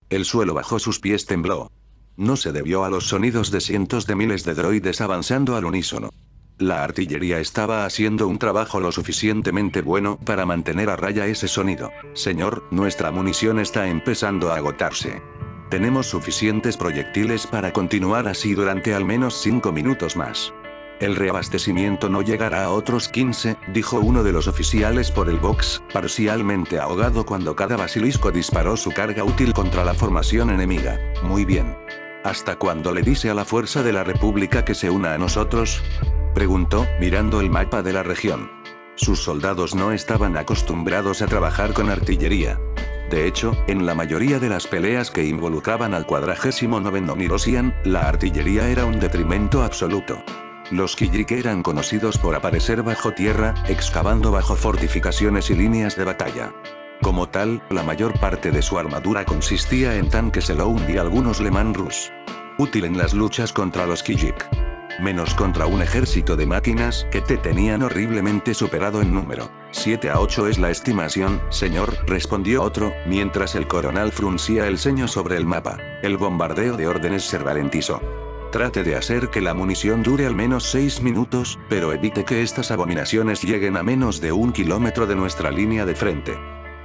El suelo bajo sus pies tembló. No se debió a los sonidos de cientos de miles de droides avanzando al unísono. La artillería estaba haciendo un trabajo lo suficientemente bueno para mantener a raya ese sonido. Señor, nuestra munición está empezando a agotarse. Tenemos suficientes proyectiles para continuar así durante al menos 5 minutos más. El reabastecimiento no llegará a otros 15, dijo uno de los oficiales por el box, parcialmente ahogado cuando cada basilisco disparó su carga útil contra la formación enemiga. Muy bien. ¿Hasta cuándo le dice a la fuerza de la República que se una a nosotros?, preguntó, mirando el mapa de la región. Sus soldados no estaban acostumbrados a trabajar con artillería. De hecho, en la mayoría de las peleas que involucraban al 49º Nirosian, la artillería era un detrimento absoluto. Los Kijik eran conocidos por aparecer bajo tierra, excavando bajo fortificaciones y líneas de batalla. Como tal, la mayor parte de su armadura consistía en tanques Selous y algunos Leman Russ. Útil en las luchas contra los Kijik. Menos contra un ejército de máquinas que te tenían horriblemente superado en número. 7 a 8 es la estimación, señor, respondió otro, mientras el coronel fruncía el ceño sobre el mapa. El bombardeo de órdenes se ralentizó. Trate de hacer que la munición dure al menos 6 minutos, pero evite que estas abominaciones lleguen a menos de 1 kilómetro de nuestra línea de frente.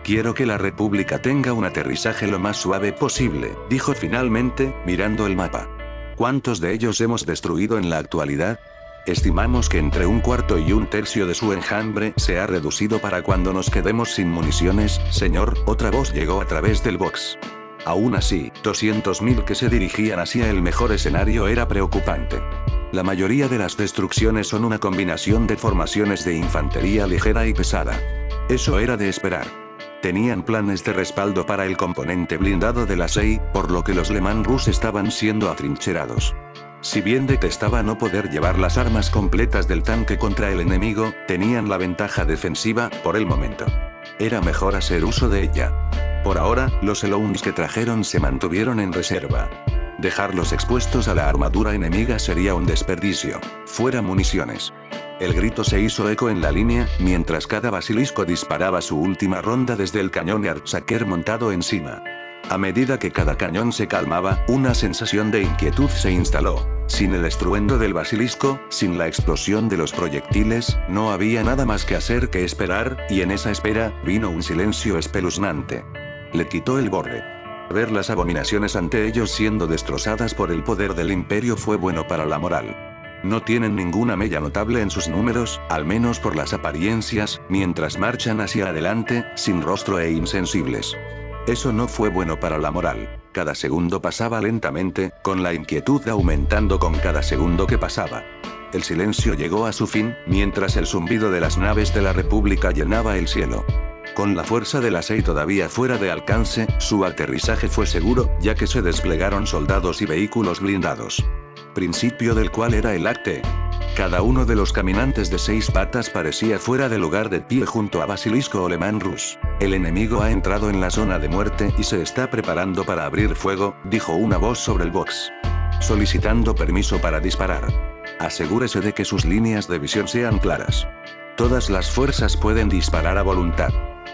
Quiero que la República tenga un aterrizaje lo más suave posible, dijo finalmente, mirando el mapa. ¿Cuántos de ellos hemos destruido en la actualidad? Estimamos que entre 1/4 y 1/3 de su enjambre se ha reducido para cuando nos quedemos sin municiones, señor, otra voz llegó a través del box. Aún así, 200.000 que se dirigían hacia el mejor escenario era preocupante. La mayoría de las destrucciones son una combinación de formaciones de infantería ligera y pesada. Eso era de esperar. Tenían planes de respaldo para el componente blindado de la SEI, por lo que los Leman Russ estaban siendo atrincherados. Si bien detestaba no poder llevar las armas completas del tanque contra el enemigo, tenían la ventaja defensiva, por el momento. Era mejor hacer uso de ella. Por ahora, los Selous que trajeron se mantuvieron en reserva. Dejarlos expuestos a la armadura enemiga sería un desperdicio. Fuera municiones. El grito se hizo eco en la línea, mientras cada basilisco disparaba su última ronda desde el cañón de Archaker montado encima. A medida que cada cañón se calmaba, una sensación de inquietud se instaló. Sin el estruendo del basilisco, sin la explosión de los proyectiles, no había nada más que hacer que esperar, y en esa espera, vino un silencio espeluznante. Le quitó el borde. Ver las abominaciones ante ellos siendo destrozadas por el poder del imperio fue bueno para la moral. No tienen ninguna mella notable en sus números, al menos por las apariencias, mientras marchan hacia adelante, sin rostro e insensibles. Eso no fue bueno para la moral. Cada segundo pasaba lentamente, con la inquietud aumentando con cada segundo que pasaba. El silencio llegó a su fin, mientras el zumbido de las naves de la República llenaba el cielo. Con la fuerza de la SEI todavía fuera de alcance, su aterrizaje fue seguro, ya que se desplegaron soldados y vehículos blindados. Principio del cual era el acte. Cada uno de los caminantes de 6 patas parecía fuera de lugar de pie junto a Basilisco o Leman Russ. El enemigo ha entrado en la zona de muerte y se está preparando para abrir fuego, dijo una voz sobre el box. Solicitando permiso para disparar. Asegúrese de que sus líneas de visión sean claras. Todas las fuerzas pueden disparar a voluntad.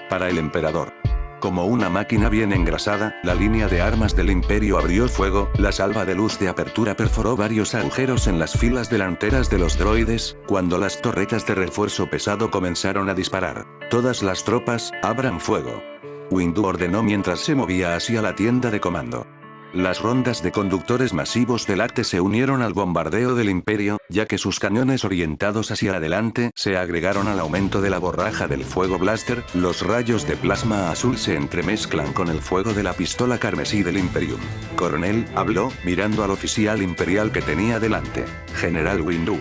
Para el emperador. Como una máquina bien engrasada, la línea de armas del imperio abrió fuego, la salva de luz de apertura perforó varios agujeros en las filas delanteras de los droides, cuando las torretas de refuerzo pesado comenzaron a disparar. Todas las tropas, abran fuego. Windu ordenó mientras se movía hacia la tienda de comando. Las rondas de conductores masivos del ACTE se unieron al bombardeo del imperio, ya que sus cañones orientados hacia adelante se agregaron al aumento de la borraja del fuego blaster, los rayos de plasma azul se entremezclan con el fuego de la pistola carmesí del Imperium. Coronel, habló, mirando al oficial imperial que tenía delante. General Windu.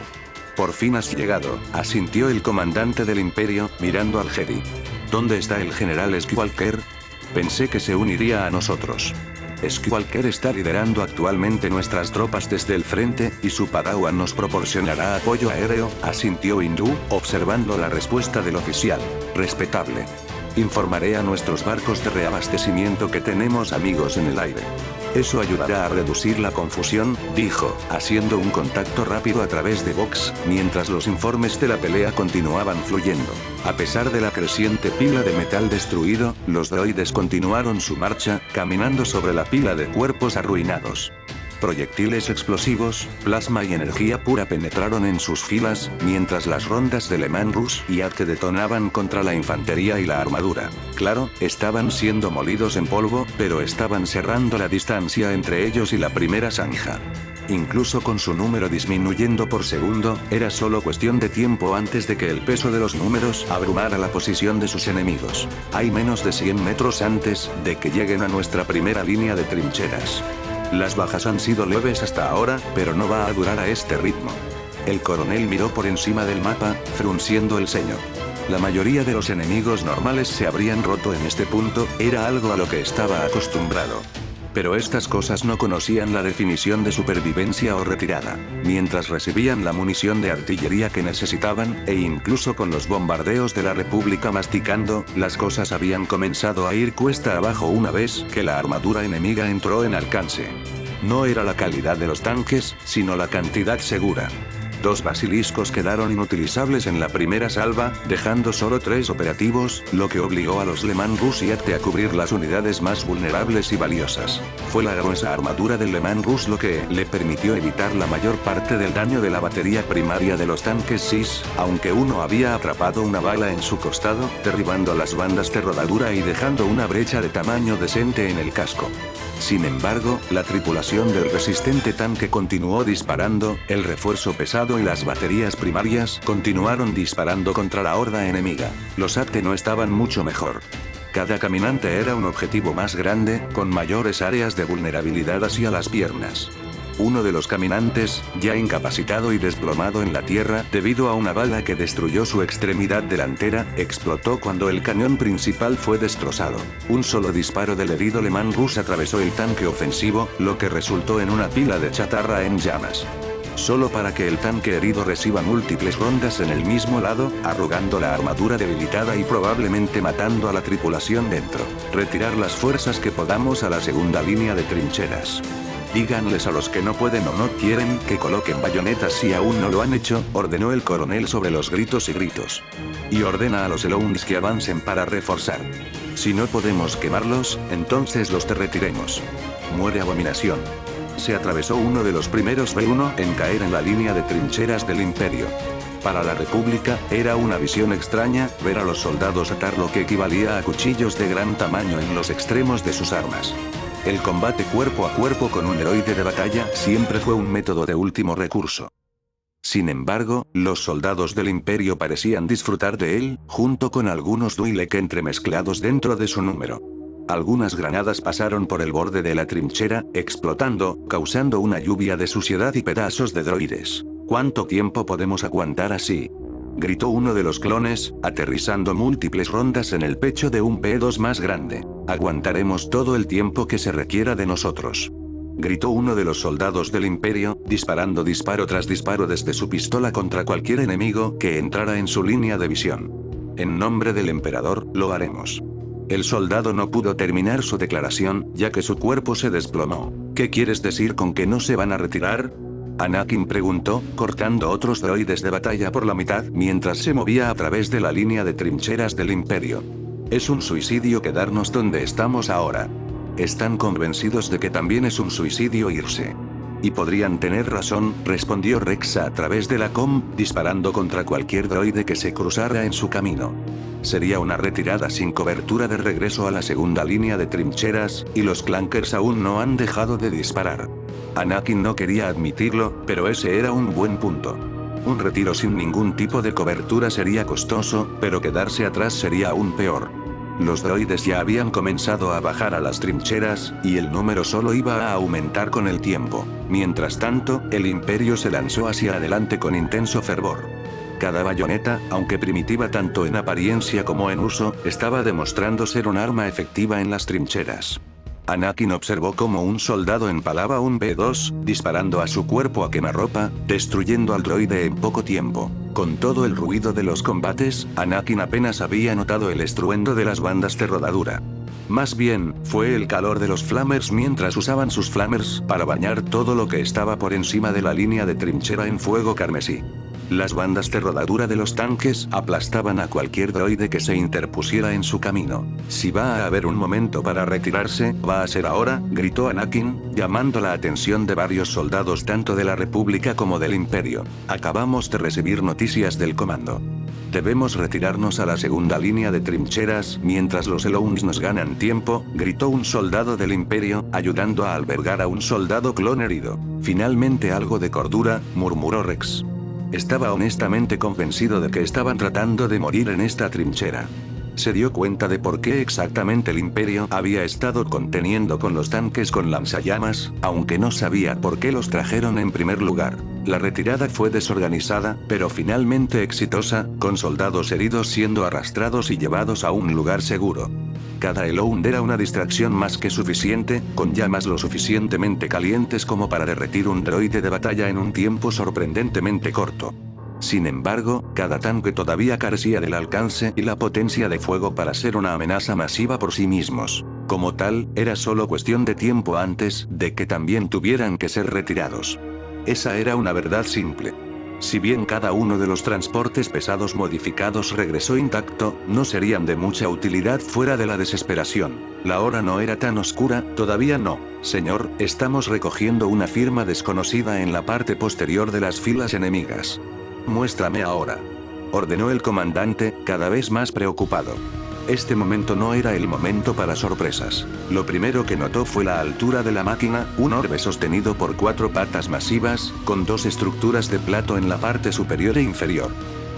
Por fin has llegado, asintió el comandante del imperio, mirando al Jedi. ¿Dónde está el general Skywalker? Pensé que se uniría a nosotros. Skywalker está liderando actualmente nuestras tropas desde el frente, y su Padawan nos proporcionará apoyo aéreo, asintió Windu, observando la respuesta del oficial. Respetable. Informaré a nuestros barcos de reabastecimiento que tenemos amigos en el aire. Eso ayudará a reducir la confusión, dijo, haciendo un contacto rápido a través de Vox, mientras los informes de la pelea continuaban fluyendo. A pesar de la creciente pila de metal destruido, los droides continuaron su marcha, caminando sobre la pila de cuerpos arruinados. Proyectiles explosivos, plasma y energía pura penetraron en sus filas, mientras las rondas de Le Mans Rouge y Arte detonaban contra la infantería y la armadura. Claro, estaban siendo molidos en polvo, pero estaban cerrando la distancia entre ellos y la primera zanja. Incluso con su número disminuyendo por segundo, era solo cuestión de tiempo antes de que el peso de los números abrumara la posición de sus enemigos. Hay menos de 100 metros antes de que lleguen a nuestra primera línea de trincheras. Las bajas han sido leves hasta ahora, pero no va a durar a este ritmo. El coronel miró por encima del mapa, frunciendo el ceño. La mayoría de los enemigos normales se habrían roto en este punto, era algo a lo que estaba acostumbrado. Pero estas cosas no conocían la definición de supervivencia o retirada. Mientras recibían la munición de artillería que necesitaban, e incluso con los bombardeos de la República masticando, las cosas habían comenzado a ir cuesta abajo una vez que la armadura enemiga entró en alcance. No era la calidad de los tanques, sino la cantidad segura. 2 basiliscos quedaron inutilizables en la primera salva, dejando solo 3 operativos, lo que obligó a los Le Mans Rouge y Arte a cubrir las unidades más vulnerables y valiosas. Fue la gruesa armadura del Le Mans Rouge lo que le permitió evitar la mayor parte del daño de la batería primaria de los tanques SIS, aunque uno había atrapado una bala en su costado, derribando las bandas de rodadura y dejando una brecha de tamaño decente en el casco. Sin embargo, la tripulación del resistente tanque continuó disparando, el refuerzo pesado y las baterías primarias continuaron disparando contra la horda enemiga. Los AT no estaban mucho mejor. Cada caminante era un objetivo más grande, con mayores áreas de vulnerabilidad hacia las piernas. Uno de los caminantes, ya incapacitado y desplomado en la tierra debido a una bala que destruyó su extremidad delantera, explotó cuando el cañón principal fue destrozado. Un solo disparo del herido Le Mans Rouge atravesó el tanque ofensivo, lo que resultó en una pila de chatarra en llamas. Solo para que el tanque herido reciba múltiples rondas en el mismo lado, arrugando la armadura debilitada y probablemente matando a la tripulación dentro. Retirar las fuerzas que podamos a la segunda línea de trincheras. Díganles a los que no pueden o no quieren que coloquen bayonetas si aún no lo han hecho, ordenó el coronel sobre los gritos y gritos. Y ordena a los Elounds que avancen para reforzar. Si no podemos quemarlos, entonces los derretiremos. Muere Abominación. Se atravesó uno de los primeros B1 en caer en la línea de trincheras del Imperio. Para la República, era una visión extraña, ver a los soldados atar lo que equivalía a cuchillos de gran tamaño en los extremos de sus armas. El combate cuerpo a cuerpo con un heroide de batalla siempre fue un método de último recurso. Sin embargo, los soldados del Imperio parecían disfrutar de él, junto con algunos Twi'lek entremezclados dentro de su número. Algunas granadas pasaron por el borde de la trinchera, explotando, causando una lluvia de suciedad y pedazos de droides. ¿Cuánto tiempo podemos aguantar así?, gritó uno de los clones, aterrizando múltiples rondas en el pecho de un P2 más grande. Aguantaremos todo el tiempo que se requiera de nosotros, gritó uno de los soldados del Imperio, disparando disparo tras disparo desde su pistola contra cualquier enemigo que entrara en su línea de visión. En nombre del emperador, lo haremos. El soldado no pudo terminar su declaración, ya que su cuerpo se desplomó. ¿Qué quieres decir con que no se van a retirar?, Anakin preguntó, cortando otros droides de batalla por la mitad mientras se movía a través de la línea de trincheras del Imperio. Es un suicidio quedarnos donde estamos ahora. Están convencidos de que también es un suicidio irse. Y podrían tener razón, respondió Rexa a través de la com, disparando contra cualquier droide que se cruzara en su camino. Sería una retirada sin cobertura de regreso a la segunda línea de trincheras, y los clankers aún no han dejado de disparar. Anakin no quería admitirlo, pero ese era un buen punto. Un retiro sin ningún tipo de cobertura sería costoso, pero quedarse atrás sería aún peor. Los droides ya habían comenzado a bajar a las trincheras, y el número solo iba a aumentar con el tiempo. Mientras tanto, el Imperio se lanzó hacia adelante con intenso fervor. Cada bayoneta, aunque primitiva tanto en apariencia como en uso, estaba demostrando ser un arma efectiva en las trincheras. Anakin observó cómo un soldado empalaba un B2, disparando a su cuerpo a quemarropa, destruyendo al droide en poco tiempo. Con todo el ruido de los combates, Anakin apenas había notado el estruendo de las bandas de rodadura. Más bien, fue el calor de los flamers mientras usaban sus flamers para bañar todo lo que estaba por encima de la línea de trinchera en fuego carmesí. Las bandas de rodadura de los tanques aplastaban a cualquier droide que se interpusiera en su camino. Si va a haber un momento para retirarse, va a ser ahora, gritó Anakin, llamando la atención de varios soldados tanto de la República como del Imperio. Acabamos de recibir noticias del comando. Debemos retirarnos a la segunda línea de trincheras mientras los Eloons nos ganan tiempo, gritó un soldado del Imperio, ayudando a albergar a un soldado clon herido. Finalmente algo de cordura, murmuró Rex. Estaba honestamente convencido de que estaban tratando de morir en esta trinchera. Se dio cuenta de por qué exactamente el Imperio había estado conteniendo con los tanques con lanzallamas, aunque no sabía por qué los trajeron en primer lugar. La retirada fue desorganizada, pero finalmente exitosa, con soldados heridos siendo arrastrados y llevados a un lugar seguro. Cada Elound era una distracción más que suficiente, con llamas lo suficientemente calientes como para derretir un droide de batalla en un tiempo sorprendentemente corto. Sin embargo, cada tanque todavía carecía del alcance y la potencia de fuego para ser una amenaza masiva por sí mismos. Como tal, era solo cuestión de tiempo antes de que también tuvieran que ser retirados. Esa era una verdad simple. Si bien cada uno de los transportes pesados modificados regresó intacto, no serían de mucha utilidad fuera de la desesperación. La hora no era tan oscura, todavía no. Señor, estamos recogiendo una firma desconocida en la parte posterior de las filas enemigas. Muéstrame ahora. Ordenó el comandante, cada vez más preocupado. Este momento no era el momento para sorpresas. Lo primero que notó fue la altura de la máquina, un orbe sostenido por 4 patas masivas, con 2 estructuras de plato en la parte superior e inferior.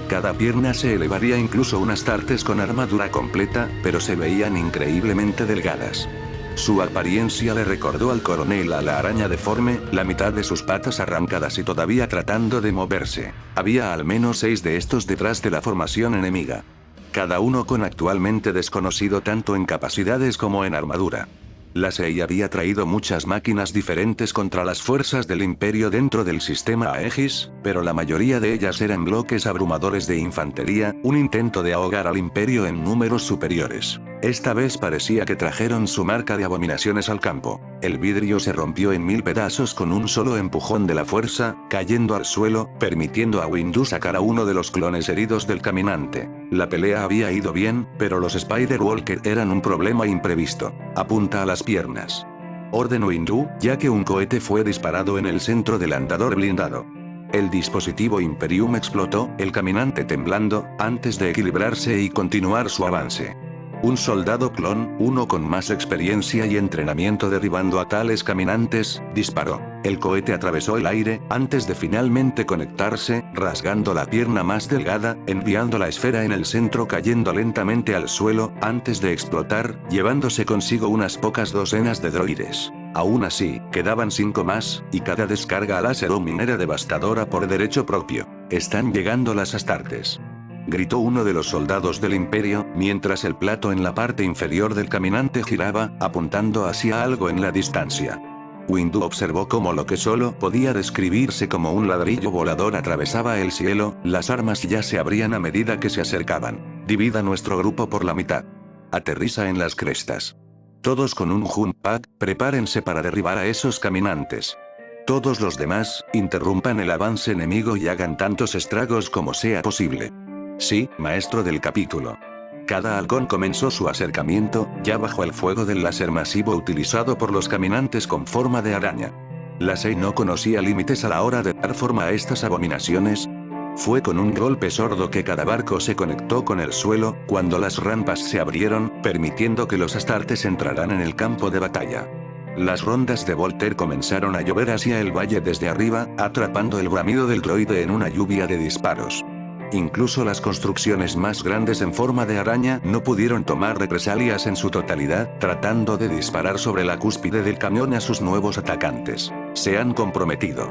Cada pierna se elevaría incluso unas tartes con armadura completa, pero se veían increíblemente delgadas. Su apariencia le recordó al coronel a la araña deforme, la mitad de sus patas arrancadas y todavía tratando de moverse. Había al menos 6 de estos detrás de la formación enemiga. Cada uno con actualmente desconocido tanto en capacidades como en armadura. La CIA había traído muchas máquinas diferentes contra las fuerzas del Imperio dentro del sistema Aegis, pero la mayoría de ellas eran bloques abrumadores de infantería, un intento de ahogar al Imperio en números superiores. Esta vez parecía que trajeron su marca de abominaciones al campo. El vidrio se rompió en 1000 pedazos con un solo empujón de la fuerza, cayendo al suelo, permitiendo a Windu sacar a uno de los clones heridos del caminante. La pelea había ido bien, pero los Spider-Walker eran un problema imprevisto. Apunta a las piernas. Ordenó Windu, ya que un cohete fue disparado en el centro del andador blindado. El dispositivo Imperium explotó, el caminante temblando, antes de equilibrarse y continuar su avance. Un soldado clon, uno con más experiencia y entrenamiento derribando a tales caminantes, disparó. El cohete atravesó el aire, antes de finalmente conectarse, rasgando la pierna más delgada, enviando la esfera en el centro cayendo lentamente al suelo, antes de explotar, llevándose consigo unas pocas docenas de droides. Aún así, quedaban 5 más, y cada descarga láser o minera devastadora por derecho propio. Están llegando las Astartes. Gritó uno de los soldados del Imperio, mientras el plato en la parte inferior del caminante giraba, apuntando hacia algo en la distancia. Windu observó cómo lo que solo podía describirse como un ladrillo volador atravesaba el cielo, las armas ya se abrían a medida que se acercaban. Divida nuestro grupo por la mitad. Aterriza en las crestas. Todos con un jump pad, prepárense para derribar a esos caminantes. Todos los demás, interrumpan el avance enemigo y hagan tantos estragos como sea posible. Sí, maestro del capítulo. Cada halcón comenzó su acercamiento, ya bajo el fuego del láser masivo utilizado por los caminantes con forma de araña. La CIA no conocía límites a la hora de dar forma a estas abominaciones. Fue con un golpe sordo que cada barco se conectó con el suelo, cuando las rampas se abrieron, permitiendo que los Astartes entraran en el campo de batalla. Las rondas de Volter comenzaron a llover hacia el valle desde arriba, atrapando el bramido del droide en una lluvia de disparos. Incluso las construcciones más grandes en forma de araña no pudieron tomar represalias en su totalidad, tratando de disparar sobre la cúspide del camión a sus nuevos atacantes. Se han comprometido.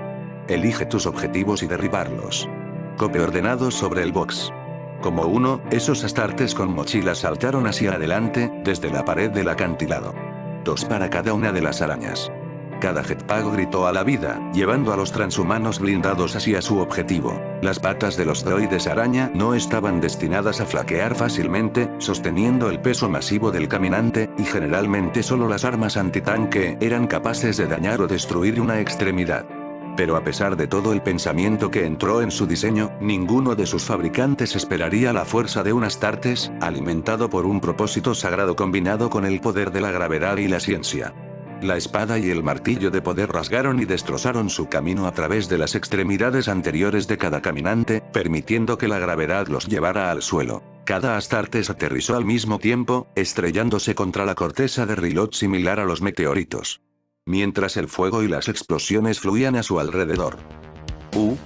Elige tus objetivos y derribarlos. Cope ordenado sobre el box. Como uno, esos Astartes con mochilas saltaron hacia adelante, desde la pared del acantilado. 2 para cada una de las arañas. Cada jetpack gritó a la vida, llevando a los transhumanos blindados hacia su objetivo. Las patas de los droides araña no estaban destinadas a flaquear fácilmente, sosteniendo el peso masivo del caminante, y generalmente solo las armas antitanque eran capaces de dañar o destruir una extremidad. Pero a pesar de todo el pensamiento que entró en su diseño, ninguno de sus fabricantes esperaría la fuerza de un Astartes, alimentado por un propósito sagrado combinado con el poder de la gravedad y la ciencia. La espada y el martillo de poder rasgaron y destrozaron su camino a través de las extremidades anteriores de cada caminante, permitiendo que la gravedad los llevara al suelo. Cada Astartes aterrizó al mismo tiempo, estrellándose contra la corteza de Rilot similar a los meteoritos. Mientras el fuego y las explosiones fluían a su alrededor.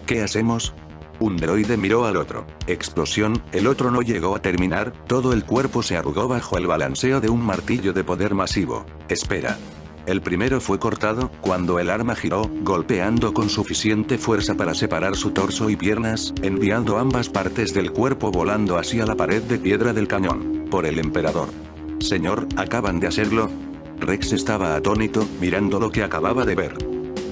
¿Qué hacemos? Un droide miró al otro. Explosión, el otro no llegó a terminar, todo el cuerpo se arrugó bajo el balanceo de un martillo de poder masivo. Espera. El primero fue cortado, cuando el arma giró, golpeando con suficiente fuerza para separar su torso y piernas, enviando ambas partes del cuerpo volando hacia la pared de piedra del cañón. Por el emperador. Señor, ¿acaban de hacerlo? Rex estaba atónito, mirando lo que acababa de ver.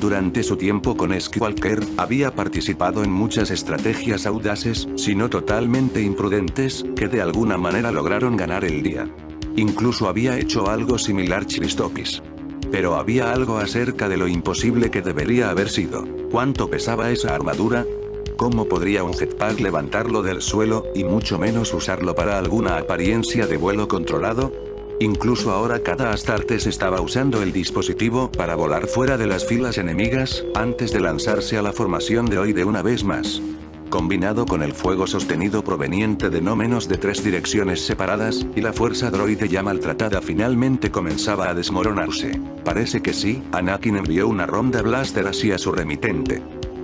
Durante su tiempo con Skywalker, había participado en muchas estrategias audaces, si no totalmente imprudentes, que de alguna manera lograron ganar el día. Incluso había hecho algo similar Chiristopis. Pero había algo acerca de lo imposible que debería haber sido. ¿Cuánto pesaba esa armadura? ¿Cómo podría un jetpack levantarlo del suelo, y mucho menos usarlo para alguna apariencia de vuelo controlado? Incluso ahora cada Astartes estaba usando el dispositivo para volar fuera de las filas enemigas, antes de lanzarse a la formación de hoy de una vez más. Combinado con el fuego sostenido proveniente de no menos de 3 direcciones separadas, y la fuerza droide ya maltratada finalmente comenzaba a desmoronarse. Parece que sí, Anakin envió una ronda blaster hacia su remitente.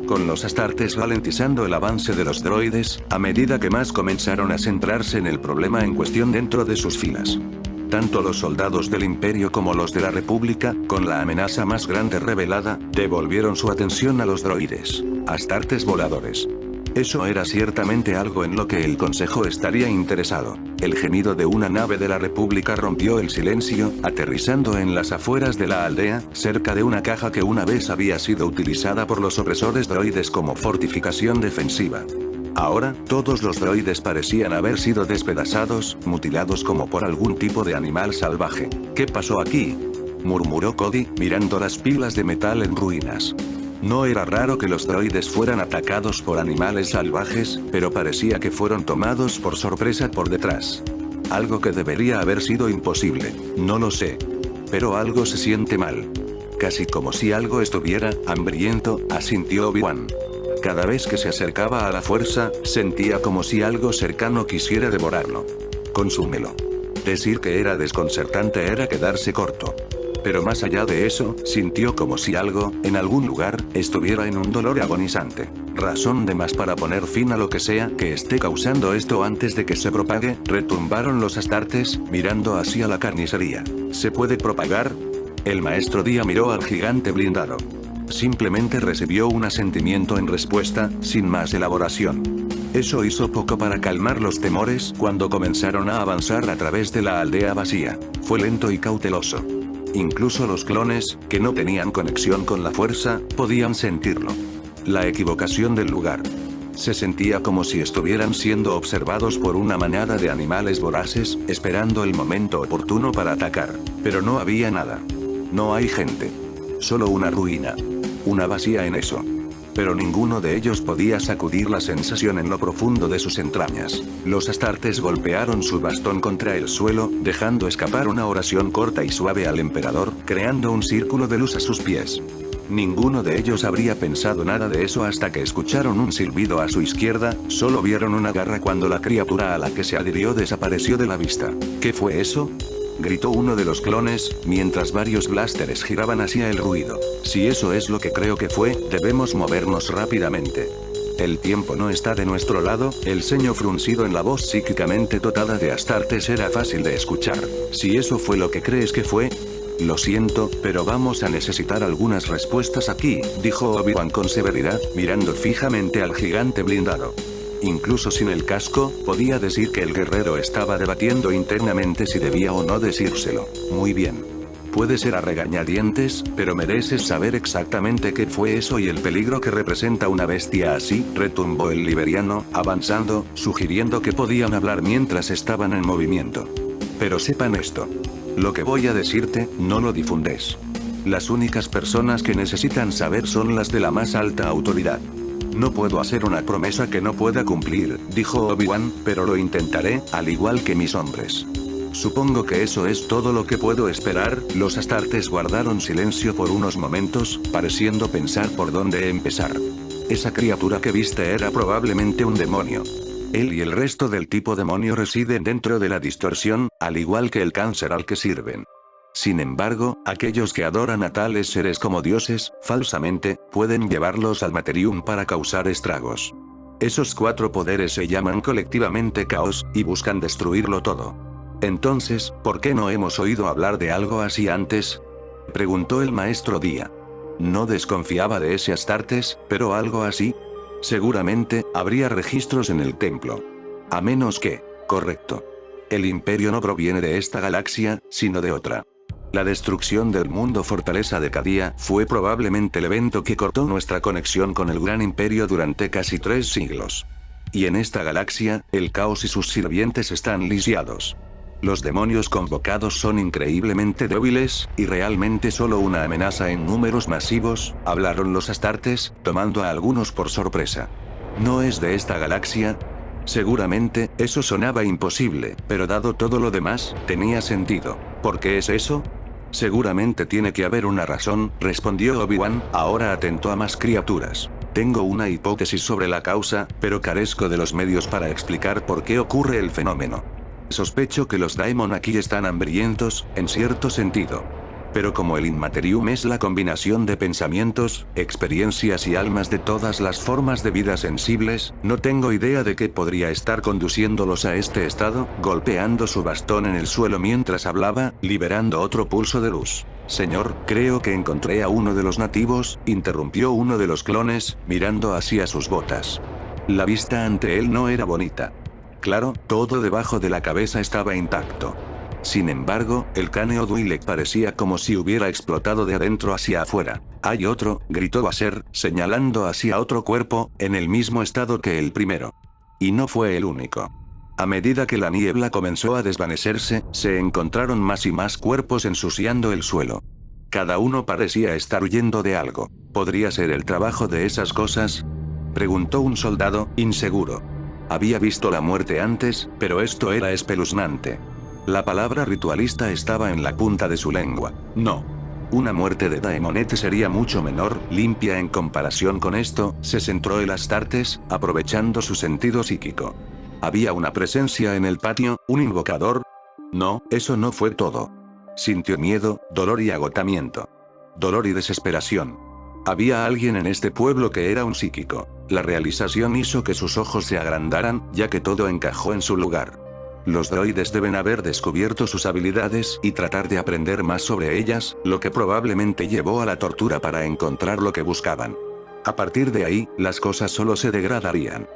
Con los Astartes ralentizando el avance de los droides, a medida que más comenzaron a centrarse en el problema en cuestión dentro de sus filas. Tanto los soldados del Imperio como los de la República, con la amenaza más grande revelada, devolvieron su atención a los droides. Astartes voladores. Eso era ciertamente algo en lo que el Consejo estaría interesado. El gemido de una nave de la República rompió el silencio, aterrizando en las afueras de la aldea, cerca de una caja que una vez había sido utilizada por los opresores droides como fortificación defensiva. Ahora, todos los droides parecían haber sido despedazados, mutilados como por algún tipo de animal salvaje. ¿Qué pasó aquí?, murmuró Cody, mirando las pilas de metal en ruinas. No era raro que los droides fueran atacados por animales salvajes, pero parecía que fueron tomados por sorpresa por detrás. Algo que debería haber sido imposible. No lo sé. Pero algo se siente mal. Casi como si algo estuviera hambriento, asintió Obi-Wan. Cada vez que se acercaba a la fuerza, sentía como si algo cercano quisiera devorarlo. Consúmelo. Decir que era desconcertante era quedarse corto. Pero más allá de eso, sintió como si algo, en algún lugar, estuviera en un dolor agonizante. Razón de más para poner fin a lo que sea que esté causando esto antes de que se propague, retumbaron los Astartes, mirando hacia la carnicería. ¿Se puede propagar? El maestro Día miró al gigante blindado. Simplemente recibió un asentimiento en respuesta, sin más elaboración. Eso hizo poco para calmar los temores cuando comenzaron a avanzar a través de la aldea vacía. Fue lento y cauteloso. Incluso los clones, que no tenían conexión con la fuerza, podían sentirlo. La equivocación del lugar. Se sentía como si estuvieran siendo observados por una manada de animales voraces, esperando el momento oportuno para atacar. Pero no había nada. No hay gente. Solo una ruina. Una vacía en eso. Pero ninguno de ellos podía sacudir la sensación en lo profundo de sus entrañas. Los Astartes golpearon su bastón contra el suelo, dejando escapar una oración corta y suave al emperador, creando un círculo de luz a sus pies. Ninguno de ellos habría pensado nada de eso hasta que escucharon un silbido a su izquierda, solo vieron una garra cuando la criatura a la que se adhirió desapareció de la vista. ¿Qué fue eso?, gritó uno de los clones, mientras varios blasters giraban hacia el ruido. Si eso es lo que creo que fue, debemos movernos rápidamente. El tiempo no está de nuestro lado, el ceño fruncido en la voz psíquicamente dotada de Astartes era fácil de escuchar. Si eso fue lo que crees que fue, lo siento, pero vamos a necesitar algunas respuestas aquí, dijo Obi-Wan con severidad, mirando fijamente al gigante blindado. Incluso sin el casco, podía decir que el guerrero estaba debatiendo internamente si debía o no decírselo. Muy bien. Puede ser a regañadientes, pero mereces saber exactamente qué fue eso y el peligro que representa una bestia así, retumbó el liberiano, avanzando, sugiriendo que podían hablar mientras estaban en movimiento. Pero sepan esto. Lo que voy a decirte, no lo difundes. Las únicas personas que necesitan saber son las de la más alta autoridad. No puedo hacer una promesa que no pueda cumplir, dijo Obi-Wan, pero lo intentaré, al igual que mis hombres. Supongo que eso es todo lo que puedo esperar. Los astartes guardaron silencio por unos momentos, pareciendo pensar por dónde empezar. Esa criatura que viste era probablemente un demonio. Él y el resto del tipo demonio residen dentro de la distorsión, al igual que el cáncer al que sirven. Sin embargo, aquellos que adoran a tales seres como dioses, falsamente, pueden llevarlos al Materium para causar estragos. Esos 4 poderes se llaman colectivamente caos, y buscan destruirlo todo. Entonces, ¿por qué no hemos oído hablar de algo así antes? Preguntó el maestro Día. No desconfiaba de ese Astartes, pero algo así. Seguramente, habría registros en el templo. A menos que, correcto. El imperio no proviene de esta galaxia, sino de otra. La destrucción del mundo fortaleza de Cadia fue probablemente el evento que cortó nuestra conexión con el gran imperio durante casi 3 siglos. Y en esta galaxia, el caos y sus sirvientes están lisiados. Los demonios convocados son increíblemente débiles, y realmente solo una amenaza en números masivos, hablaron los astartes, tomando a algunos por sorpresa. ¿No es de esta galaxia? Seguramente, eso sonaba imposible, pero dado todo lo demás, tenía sentido. ¿Por qué es eso? Seguramente tiene que haber una razón, respondió Obi-Wan, ahora atento a más criaturas. Tengo una hipótesis sobre la causa, pero carezco de los medios para explicar por qué ocurre el fenómeno. Sospecho que los Daemon aquí están hambrientos, en cierto sentido. Pero como el Inmaterium es la combinación de pensamientos, experiencias y almas de todas las formas de vida sensibles, no tengo idea de qué podría estar conduciéndolos a este estado, golpeando su bastón en el suelo mientras hablaba, liberando otro pulso de luz. Señor, creo que encontré a uno de los nativos, interrumpió uno de los clones, mirando hacia sus botas. La vista ante él no era bonita. Claro, todo debajo de la cabeza estaba intacto. Sin embargo, el cráneo Twi'lek parecía como si hubiera explotado de adentro hacia afuera. Hay otro, gritó Basher, señalando hacia otro cuerpo, en el mismo estado que el primero. Y no fue el único. A medida que la niebla comenzó a desvanecerse, se encontraron más y más cuerpos ensuciando el suelo. Cada uno parecía estar huyendo de algo. ¿Podría ser el trabajo de esas cosas? Preguntó un soldado, inseguro. Había visto la muerte antes, pero esto era espeluznante. La palabra ritualista estaba en la punta de su lengua. No. Una muerte de Daemonet sería mucho menor, limpia en comparación con esto, se centró el Astartes, aprovechando su sentido psíquico. ¿Había una presencia en el patio, un invocador? No, eso no fue todo. Sintió miedo, dolor y agotamiento. Dolor y desesperación. Había alguien en este pueblo que era un psíquico. La realización hizo que sus ojos se agrandaran, ya que todo encajó en su lugar. Los droides deben haber descubierto sus habilidades y tratar de aprender más sobre ellas, lo que probablemente llevó a la tortura para encontrar lo que buscaban. A partir de ahí, las cosas solo se degradarían.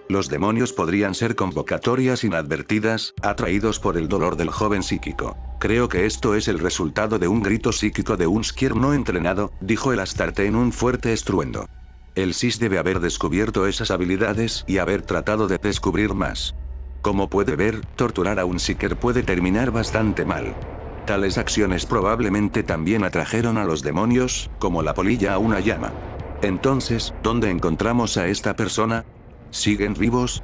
Los demonios podrían ser convocatorias inadvertidas, atraídos por el dolor del joven psíquico. Creo que esto es el resultado de un grito psíquico de un Skier no entrenado, dijo el Astarte en un fuerte estruendo. El Sis debe haber descubierto esas habilidades y haber tratado de descubrir más. Como puede ver, torturar a un Seeker puede terminar bastante mal. Tales acciones probablemente también atrajeron a los demonios, como la polilla a una llama. Entonces, ¿dónde encontramos a esta persona? ¿Siguen vivos?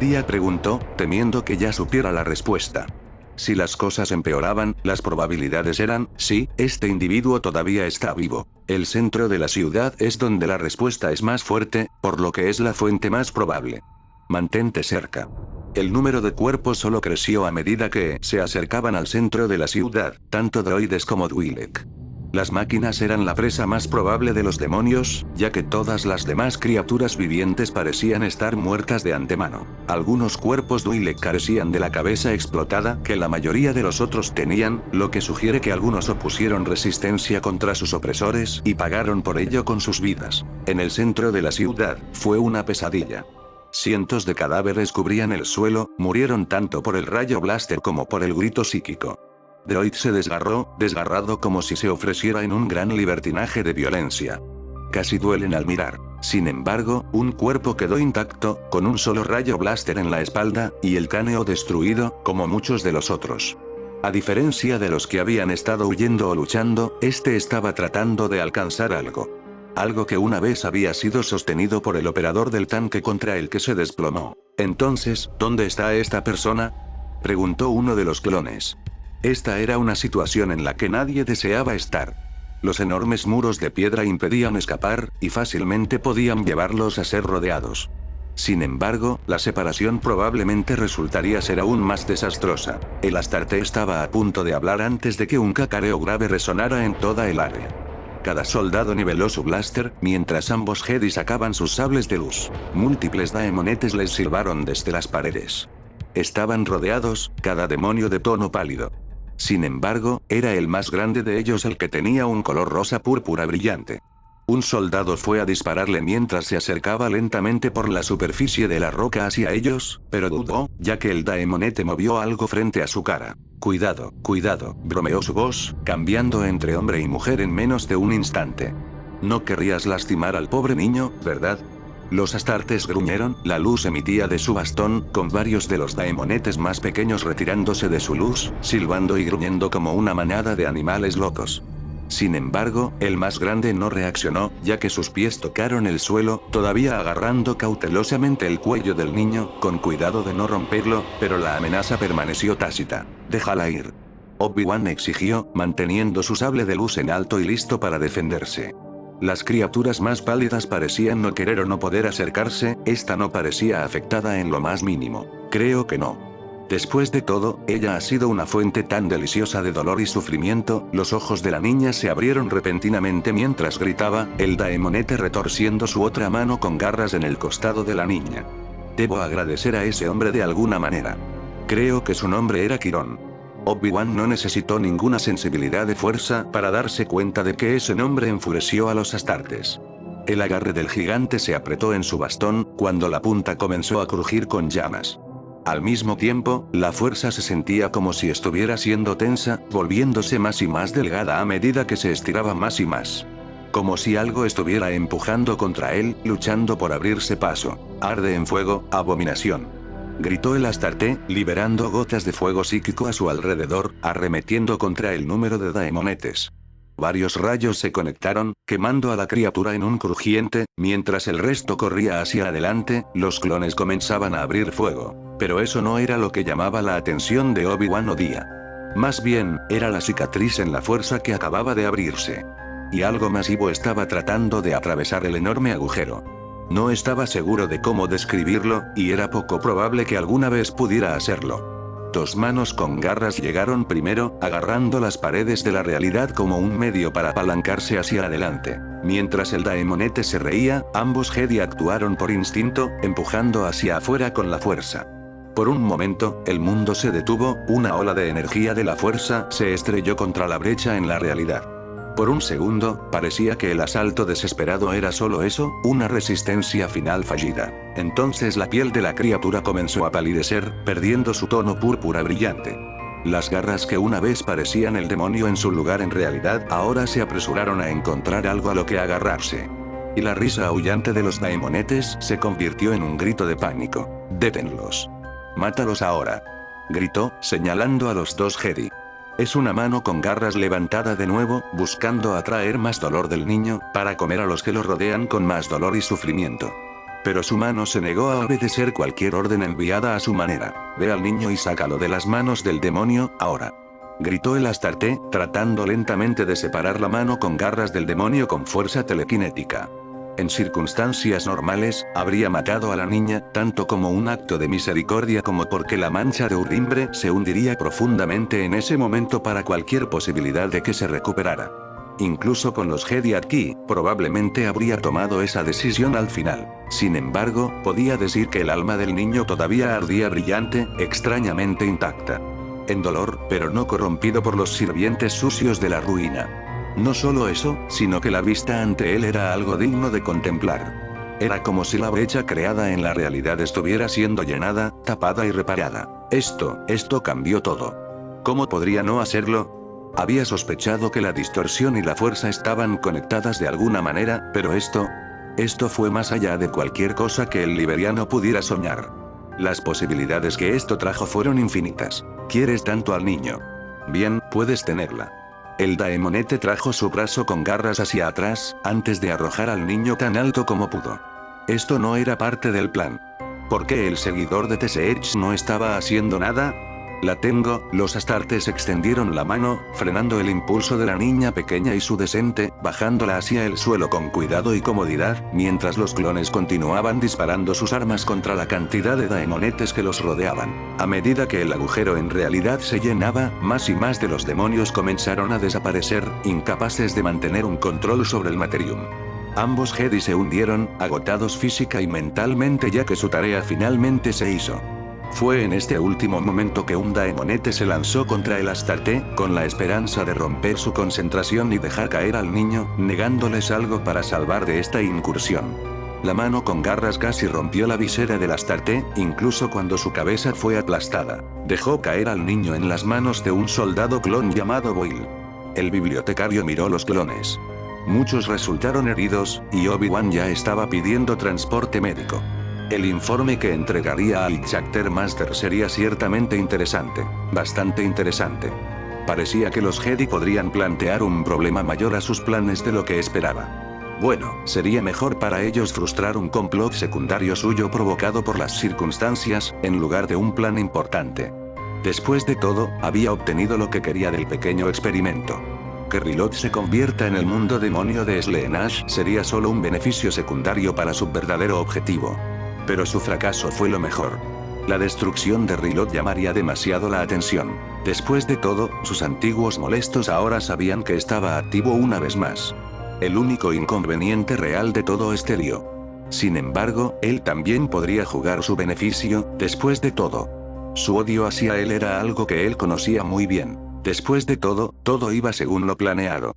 Día preguntó, temiendo que ya supiera la respuesta. Si las cosas empeoraban, las probabilidades eran, sí, este individuo todavía está vivo. El centro de la ciudad es donde la respuesta es más fuerte, por lo que es la fuente más probable. Mantente cerca. El número de cuerpos solo creció a medida que se acercaban al centro de la ciudad, tanto droides como Twi'lek. Las máquinas eran la presa más probable de los demonios, ya que todas las demás criaturas vivientes parecían estar muertas de antemano. Algunos cuerpos Twi'lek carecían de la cabeza explotada que la mayoría de los otros tenían, lo que sugiere que algunos opusieron resistencia contra sus opresores y pagaron por ello con sus vidas. En el centro de la ciudad, fue una pesadilla. Cientos de cadáveres cubrían el suelo, murieron tanto por el rayo blaster como por el grito psíquico. Droid se desgarró, desgarrado como si se ofreciera en un gran libertinaje de violencia. Casi duelen al mirar. Sin embargo, un cuerpo quedó intacto, con un solo rayo blaster en la espalda, y el cráneo destruido, como muchos de los otros. A diferencia de los que habían estado huyendo o luchando, este estaba tratando de alcanzar algo. Algo que una vez había sido sostenido por el operador del tanque contra el que se desplomó. Entonces, ¿dónde está esta persona?, preguntó uno de los clones. Esta era una situación en la que nadie deseaba estar. Los enormes muros de piedra impedían escapar, y fácilmente podían llevarlos a ser rodeados. Sin embargo, la separación probablemente resultaría ser aún más desastrosa. El Astarte estaba a punto de hablar antes de que un cacareo grave resonara en toda el área. Cada soldado niveló su blaster, mientras ambos Jedi sacaban sus sables de luz. Múltiples daemonetes les silbaron desde las paredes. Estaban rodeados, cada demonio de tono pálido. Sin embargo, era el más grande de ellos el que tenía un color rosa púrpura brillante. Un soldado fue a dispararle mientras se acercaba lentamente por la superficie de la roca hacia ellos, pero dudó, ya que el daemonete movió algo frente a su cara. Cuidado, cuidado, bromeó su voz, cambiando entre hombre y mujer en menos de un instante. No querrías lastimar al pobre niño, ¿verdad? Los astartes gruñeron, la luz emitía de su bastón, con varios de los daemonetes más pequeños retirándose de su luz, silbando y gruñendo como una manada de animales locos. Sin embargo, el más grande no reaccionó, ya que sus pies tocaron el suelo, todavía agarrando cautelosamente el cuello del niño, con cuidado de no romperlo, pero la amenaza permaneció tácita. «Déjala ir», Obi-Wan exigió, manteniendo su sable de luz en alto y listo para defenderse. Las criaturas más pálidas parecían no querer o no poder acercarse, esta no parecía afectada en lo más mínimo. Creo que no. Después de todo, ella ha sido una fuente tan deliciosa de dolor y sufrimiento. Los ojos de la niña se abrieron repentinamente mientras gritaba, el daemonete retorciendo su otra mano con garras en el costado de la niña. Debo agradecer a ese hombre de alguna manera. Creo que su nombre era Quirón. Obi-Wan no necesitó ninguna sensibilidad de fuerza para darse cuenta de que ese nombre enfureció a los astartes. El agarre del gigante se apretó en su bastón, cuando la punta comenzó a crujir con llamas. Al mismo tiempo, la fuerza se sentía como si estuviera siendo tensa, volviéndose más y más delgada a medida que se estiraba más y más. Como si algo estuviera empujando contra él, luchando por abrirse paso. «Arde en fuego, abominación», gritó el Astarte, liberando gotas de fuego psíquico a su alrededor, arremetiendo contra el número de daemonetes. Varios rayos se conectaron, quemando a la criatura en un crujiente, mientras el resto corría hacia adelante, los clones comenzaban a abrir fuego. Pero eso no era lo que llamaba la atención de Obi-Wan o Dia. Más bien, era la cicatriz en la fuerza que acababa de abrirse. Y algo masivo estaba tratando de atravesar el enorme agujero. No estaba seguro de cómo describirlo, y era poco probable que alguna vez pudiera hacerlo. Dos manos con garras llegaron primero, agarrando las paredes de la realidad como un medio para apalancarse hacia adelante. Mientras el daemonete se reía, ambos Jedi actuaron por instinto, empujando hacia afuera con la fuerza. Por un momento, el mundo se detuvo, una ola de energía de la fuerza se estrelló contra la brecha en la realidad. Por un segundo, parecía que el asalto desesperado era solo eso, una resistencia final fallida. Entonces la piel de la criatura comenzó a palidecer, perdiendo su tono púrpura brillante. Las garras que una vez parecían el demonio en su lugar en realidad ahora se apresuraron a encontrar algo a lo que agarrarse. Y la risa aullante de los daemonetes se convirtió en un grito de pánico. «Détenlos. Mátalos ahora», gritó, señalando a los dos Jedi. Es una mano con garras levantada de nuevo, buscando atraer más dolor del niño, para comer a los que lo rodean con más dolor y sufrimiento. Pero su mano se negó a obedecer cualquier orden enviada a su manera. «Ve al niño y sácalo de las manos del demonio, ahora», gritó el Astarte, tratando lentamente de separar la mano con garras del demonio con fuerza telequinética. En circunstancias normales, habría matado a la niña, tanto como un acto de misericordia como porque la mancha de urrimbre se hundiría profundamente en ese momento para cualquier posibilidad de que se recuperara. Incluso con los Jedi aquí, probablemente habría tomado esa decisión al final. Sin embargo, podía decir que el alma del niño todavía ardía brillante, extrañamente intacta. En dolor, pero no corrompido por los sirvientes sucios de la ruina. No solo eso, sino que la vista ante él era algo digno de contemplar. Era como si la brecha creada en la realidad estuviera siendo llenada, tapada y reparada. Esto cambió todo. ¿Cómo podría no hacerlo? Había sospechado que la distorsión y la fuerza estaban conectadas de alguna manera, pero esto fue más allá de cualquier cosa que el liberiano pudiera soñar. Las posibilidades que esto trajo fueron infinitas. ¿Quieres tanto al niño? Bien, puedes tenerla. El daemonete trajo su brazo con garras hacia atrás, antes de arrojar al niño tan alto como pudo. Esto no era parte del plan. ¿Por qué el seguidor de Tseech no estaba haciendo nada? La tengo. Los astartes extendieron la mano, frenando el impulso de la niña pequeña y su descente, bajándola hacia el suelo con cuidado y comodidad, mientras los clones continuaban disparando sus armas contra la cantidad de daemonetes que los rodeaban. A medida que el agujero en realidad se llenaba, más y más de los demonios comenzaron a desaparecer, incapaces de mantener un control sobre el Materium. Ambos Jedi se hundieron, agotados física y mentalmente, ya que su tarea finalmente se hizo. Fue en este último momento que un daemonete se lanzó contra el Astarte, con la esperanza de romper su concentración y dejar caer al niño, negándoles algo para salvar de esta incursión. La mano con garras casi rompió la visera del Astarte, incluso cuando su cabeza fue aplastada. Dejó caer al niño en las manos de un soldado clon llamado Boyle. El bibliotecario miró los clones. Muchos resultaron heridos, y Obi-Wan ya estaba pidiendo transporte médico. El informe que entregaría al Chapter Master sería ciertamente interesante. Bastante interesante. Parecía que los Jedi podrían plantear un problema mayor a sus planes de lo que esperaba. Bueno, sería mejor para ellos frustrar un complot secundario suyo provocado por las circunstancias, en lugar de un plan importante. Después de todo, había obtenido lo que quería del pequeño experimento. Que Ryloth se convierta en el mundo demonio de Slaanesh sería solo un beneficio secundario para su verdadero objetivo. Pero su fracaso fue lo mejor. La destrucción de Ryloth llamaría demasiado la atención. Después de todo, sus antiguos molestos ahora sabían que estaba activo una vez más. El único inconveniente real de todo este lío. Sin embargo, él también podría jugar su beneficio, después de todo. Su odio hacia él era algo que él conocía muy bien. Después de todo, todo iba según lo planeado.